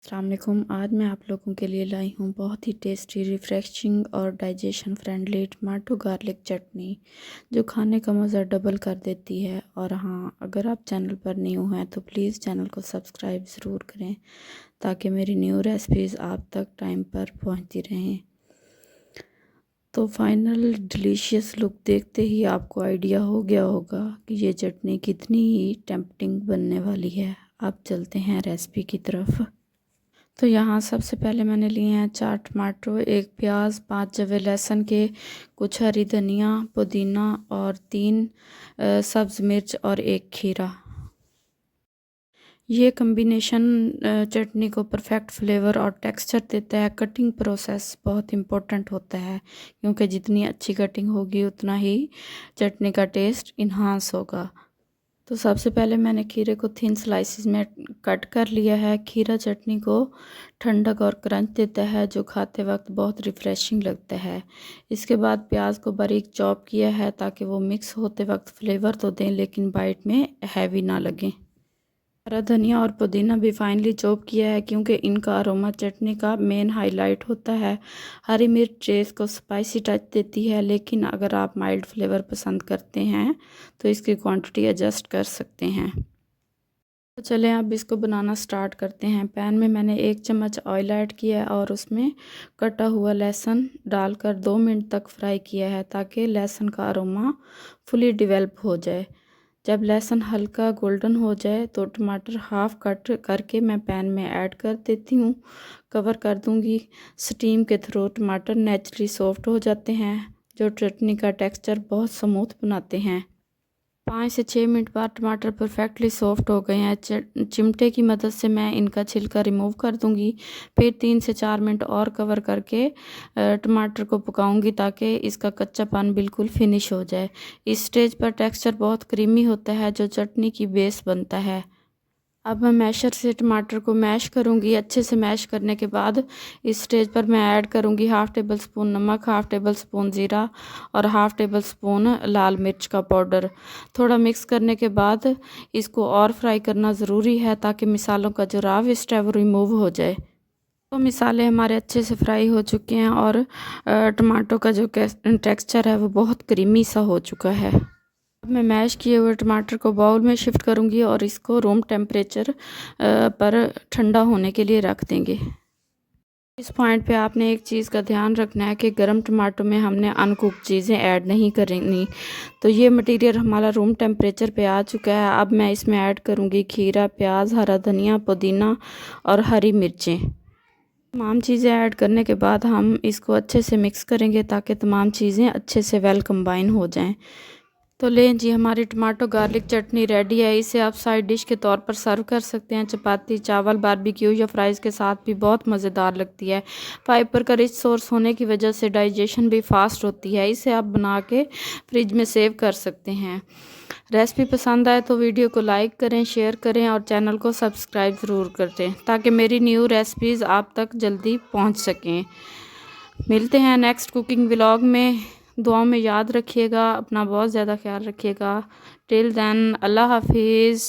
अस्सलाम वालेकुम। आज मैं आप लोगों के लिए लाई हूँ बहुत ही टेस्टी, रिफ़्रेशिंग और डाइजेशन फ्रेंडली टमाटो गार्लिक चटनी, जो खाने का मज़ा डबल कर देती है। और हाँ, अगर आप चैनल पर न्यू हैं तो प्लीज़ चैनल को सब्सक्राइब ज़रूर करें ताकि मेरी न्यू रेसिपीज़ आप तक टाइम पर पहुँचती रहें। तो फाइनल डिलीशियस लुक देखते ही आपको आइडिया हो गया होगा कि ये चटनी कितनी ही टेम्पटिंग बनने वाली है। अब चलते हैं रेसिपी की तरफ। तो यहाँ सबसे पहले मैंने लिए हैं 4 टमाटर, 1 प्याज, 5 जवे लहसुन के, कुछ हरी धनिया, पुदीना और 3 सब्ज़ मिर्च और 1 खीरा। ये कम्बिनेशन चटनी को परफेक्ट फ्लेवर और टेक्सचर देता है। कटिंग प्रोसेस बहुत इम्पोर्टेंट होता है क्योंकि जितनी अच्छी कटिंग होगी उतना ही चटनी का टेस्ट इन्हांस होगा। तो सबसे पहले मैंने खीरे को थिन स्लाइसिस में कट कर लिया है। खीरा चटनी को ठंडक और क्रंच देता है जो खाते वक्त बहुत रिफ़्रेशिंग लगता है। इसके बाद प्याज को बारीक चॉप किया है ताकि वो मिक्स होते वक्त फ्लेवर तो दें लेकिन बाइट में हैवी ना लगें। हरा धनिया और पुदीना भी फाइनली चॉप किया है क्योंकि इनका अरोमा चटनी का मेन हाईलाइट होता है। हरी मिर्च टेस्ट को स्पाइसी टच देती है, लेकिन अगर आप माइल्ड फ्लेवर पसंद करते हैं तो इसकी क्वांटिटी एडजस्ट कर सकते हैं। तो चलें अब इसको बनाना स्टार्ट करते हैं। पैन में मैंने 1 चम्मच ऑयल ऐड किया है और उसमें कटा हुआ लहसुन डालकर 2 मिनट तक फ्राई किया है ताकि लहसुन का अरोमा फुली डेवलप हो जाए। जब लहसुन हल्का गोल्डन हो जाए तो टमाटर हाफ कट करके मैं पैन में ऐड कर देती हूँ। कवर कर दूँगी। स्टीम के थ्रू टमाटर नेचुरली सॉफ्ट हो जाते हैं जो चटनी का टेक्सचर बहुत स्मूथ बनाते हैं। 5 से 6 मिनट बाद टमाटर परफेक्टली सॉफ्ट हो गए हैं। चिमटे की मदद से मैं इनका छिलका रिमूव कर दूंगी। फिर 3 से 4 मिनट और कवर करके टमाटर को पकाऊंगी ताकि इसका कच्चापन बिल्कुल फिनिश हो जाए। इस स्टेज पर टेक्सचर बहुत क्रीमी होता है जो चटनी की बेस बनता है। अब मैं मैशर से टमाटर को मैश करूंगी। अच्छे से मैश करने के बाद इस स्टेज पर मैं ऐड करूंगी 1/2 टेबल स्पून नमक, 1/2 टेबल स्पून ज़ीरा और 1/2 टेबल स्पून लाल मिर्च का पाउडर। थोड़ा मिक्स करने के बाद इसको और फ्राई करना ज़रूरी है ताकि मिसालों का जो रॉ वेस्ट है वो रिमूव हो जाए। तो मिसाले हमारे अच्छे से फ्राई हो चुके हैं और टमाटो का जो टेक्स्चर है वो बहुत क्रीमी सा हो चुका है। अब मैं मैश किए हुए टमाटर को बाउल में शिफ्ट करूंगी और इसको रूम टेम्परेचर पर ठंडा होने के लिए रख देंगे। इस पॉइंट पे आपने एक चीज़ का ध्यान रखना है कि गर्म टमाटो में हमने अनकुक चीज़ें ऐड नहीं करनी। तो ये मटेरियल हमारा रूम टेम्परेचर पे आ चुका है। अब मैं इसमें ऐड करूंगी खीरा, प्याज, हरा धनिया, पुदीना और हरी मिर्चें। तमाम चीज़ें ऐड करने के बाद हम इसको अच्छे से मिक्स करेंगे ताकि तमाम चीज़ें अच्छे से वेल कंबाइन हो जाएं। तो लें जी, हमारी टमाटो गार्लिक चटनी रेडी है। इसे आप साइड डिश के तौर पर सर्व कर सकते हैं। चपाती, चावल, बारबेक्यू या फ्राइज़ के साथ भी बहुत मज़ेदार लगती है। फाइबर का रिच सोर्स होने की वजह से डाइजेशन भी फास्ट होती है। इसे आप बना के फ्रिज में सेव कर सकते हैं। रेसिपी पसंद आए तो वीडियो को लाइक करें, शेयर करें और चैनल को सब्सक्राइब ज़रूर करें ताकि मेरी न्यू रेसिपीज़ आप तक जल्दी पहुँच सकें। मिलते हैं नेक्स्ट कुकिंग व्लॉग में। दुआओं में याद रखिएगा, अपना बहुत ज़्यादा ख्याल रखिएगा। टिल देन, अल्लाह हाफिज़।